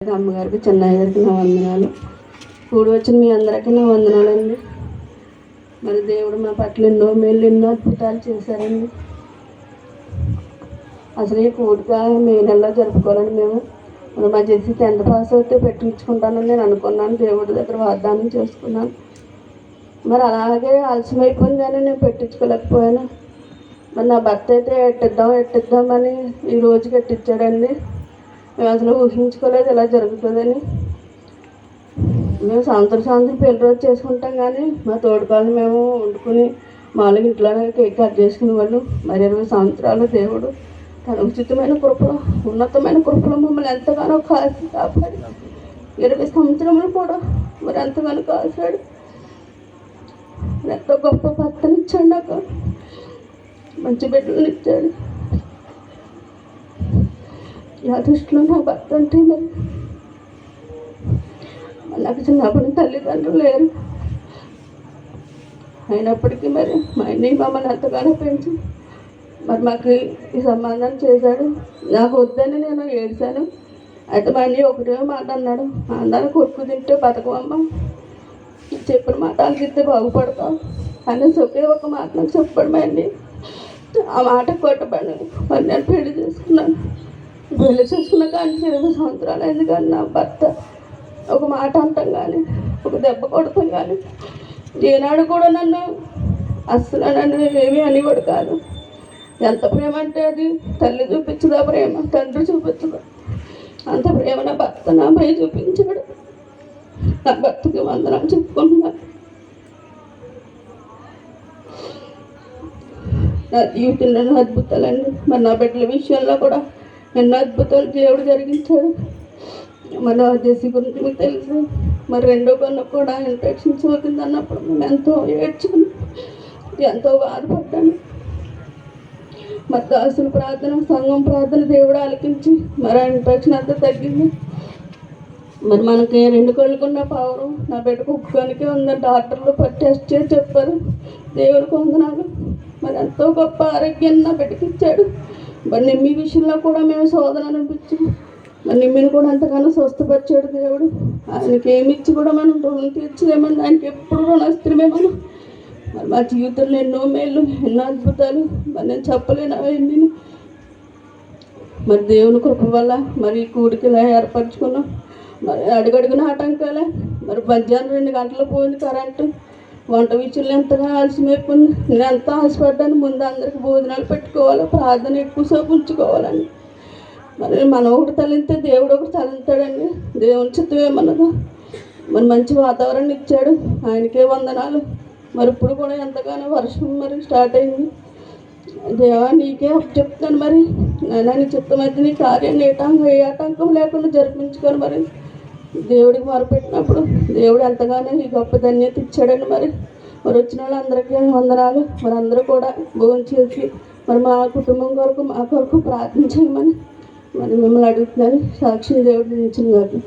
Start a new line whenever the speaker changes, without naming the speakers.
అమ్మగారికి చెన్నయ్య గారికి నా వందనాలు. కూడి వచ్చిన మీ అందరికీ నా వందనాలండి. మరి దేవుడు మా పట్ల ఎన్నో మేలు ఎన్నో అద్భుతాలు చేశారండి. అసలు ఈ కూడిక మే నెలలో జరుపుకోవాలని మేము మా జెర్సీ 10th పాస్ అయితే పెట్టించుకుంటానని నేను అనుకున్నాను. దేవుడి దగ్గర వాగ్దానం చేసుకున్నాను. మరి అలాగే ఆలస్యమైపోయింది కానీ నేను పెట్టించుకోలేకపోయాను. మరి నా భర్త అయితే ఎట్టిద్దామని ఈ రోజుకి ఎట్టించాడండి. మేము అసలు ఊహించుకోలేదు ఇలా జరుగుతుందని. మేము సంవత్సరం పెళ్లి రోజు చేసుకుంటాం కానీ మా తోడుకాలను మేము వండుకుని మామూలుగా ఇంట్లోనే కేక్ కట్ చేసుకునే వాళ్ళు. మరి 20 సంవత్సరాలు దేవుడు తన ఉచితమైన కృపలో ఉన్నతమైన కృపలో మమ్మల్ని ఎంతగానో కాపాడి 20 సంవత్సరములు కూడా మరి ఎంతగానో కాశాడు. ఎంతో గొప్ప భర్తనిచ్చాడు, నాకు మంచి బిడ్డలను ఇచ్చాడు. నా దృష్టిలో నా భర్త అంటే మరి నాకు చిన్నప్పుడు తల్లిదండ్రులు లేరు. అయినప్పటికీ మరి మా అన్నయ్య మమ్మల్ని ఎంతగానో పెంచి మరి మాకు ఈ సంబంధం చేశాడు. నాకు వద్దని నేను ఏడ్చాను. అయితే మా అన్నయ్య ఒకటే మాట అన్నాడు, అందరూ కొడుకు తింటే బతకమమ్మ, చెప్పిన మాట అలిగితే బాగుపడతావు అనేసి ఒకే ఒక మాట నాకు చెప్పాడు మా అన్నయ్య. ఆ మాట కొట్టబడి మరి నేను పెళ్లి చేసుకున్నాను. పెళ్లి చేసుకున్న కానీ 20 సంవత్సరాలు అయింది కానీ నా భర్త ఒక మాట అంటాం కానీ ఒక దెబ్బ కొడతాం కానీ ఏనాడు కూడా నన్ను ఏమీ అనేవాడు కాదు. ఎంత ప్రేమ అంటే అది తల్లి చూపించదా ప్రేమ, తండ్రి చూపించదా, అంత ప్రేమ నా భర్త నాపై చూపించాడు. నా భర్తకి వందనాలు చెప్పుకుంటున్నాను. నా జీవితంలో ఎన్నో అద్భుతాలండి. మరి నా బిడ్డల విషయంలో కూడా ఎన్నో అద్భుతాలు దేవుడు జరిగించాడు. మన జెర్సీ గురించి మీకు తెలుసు. మరి రెండో కన్ను కూడా ఇన్ఫెక్షన్ సోకింది అన్నప్పుడు మేము ఎంతో ఏడ్చాను, ఎంతో బాధపడ్డాను. మరి దాసుల ప్రార్థన, సంఘం ప్రార్థన దేవుడు ఆలకించి మరి ఆ ఇన్ఫెక్షన్ అంతా తగ్గింది. మరి మనకి 2 కళ్ళుకున్న పవరు నా బిడ్డకు ఒక్కనికే ఉందని డాక్టర్లు టెస్ట్ చేసి చెప్పారు. దేవుడికి వందనాలు. మరి ఎంతో గొప్ప ఆరోగ్యాన్ని నా బిడ్డకి ఇచ్చాడు. మరి నిమ్మి విషయంలో కూడా మేము శోధన అనిపించి మరి నిమ్మిని కూడా ఎంతగానో స్వస్థపరిచాడు దేవుడు. ఆయనకి ఏమి ఇచ్చి కూడా మనం రుణం తీర్చలేమని ఆయనకి ఎప్పుడు రుణస్థిరమే మనం. మరి మా జీవితంలో ఎన్నో మేలు ఎన్నో అద్భుతాలు మరి నేను చెప్పలేను అవన్నీ. మరి దేవుని కృప వల్ల మరి కూడికి ఇలా ఏర్పరచుకున్నాం. మరి అడుగడుగున ఆటంకాలే. మరి మధ్యాహ్నం 2 గంటలు పోయింది కరెంటు. వంట విషయంలో ఎంతగా ఆలస్యమైపోయింది. నేను ఎంత ఆశపడ్డాను, ముందు అందరికి భోజనాలు పెట్టుకోవాలి, ప్రార్థన ఎక్కువసేపు ఉంచుకోవాలండి. మరి మనం ఒకటి తలింతే దేవుడు ఒకటి తలింతాడండి. దేవుని చిత్తమేమన్నదా. మరి మంచి వాతావరణం ఇచ్చాడు, ఆయనకే వందనాలు. మరి ఇప్పుడు కూడా ఎంతగానో వర్షం మరి స్టార్ట్ అయింది. దేవా నీకే చెప్తాను. మరి నీ చిత్తమైతే నీ కార్యాన్ని ఏ ఆటంకం లేకుండా జరిపించుకొని మరి దేవుడికి మొరపెట్టినప్పుడు దేవుడు ఎంతగానో ఈ గొప్ప ధన్యత ఇచ్చాడండి. మరి వచ్చిన వాళ్ళందరికీ వందనాలు. మరి అందరూ కూడా భోజనం చేసి మరి మా కుటుంబం కొరకు మా కొరకు ప్రార్థన చేయమని మరి మిమ్మల్ని అడుగుతున్నాను. సాక్షి దేవుడు నిలిచిన గారు.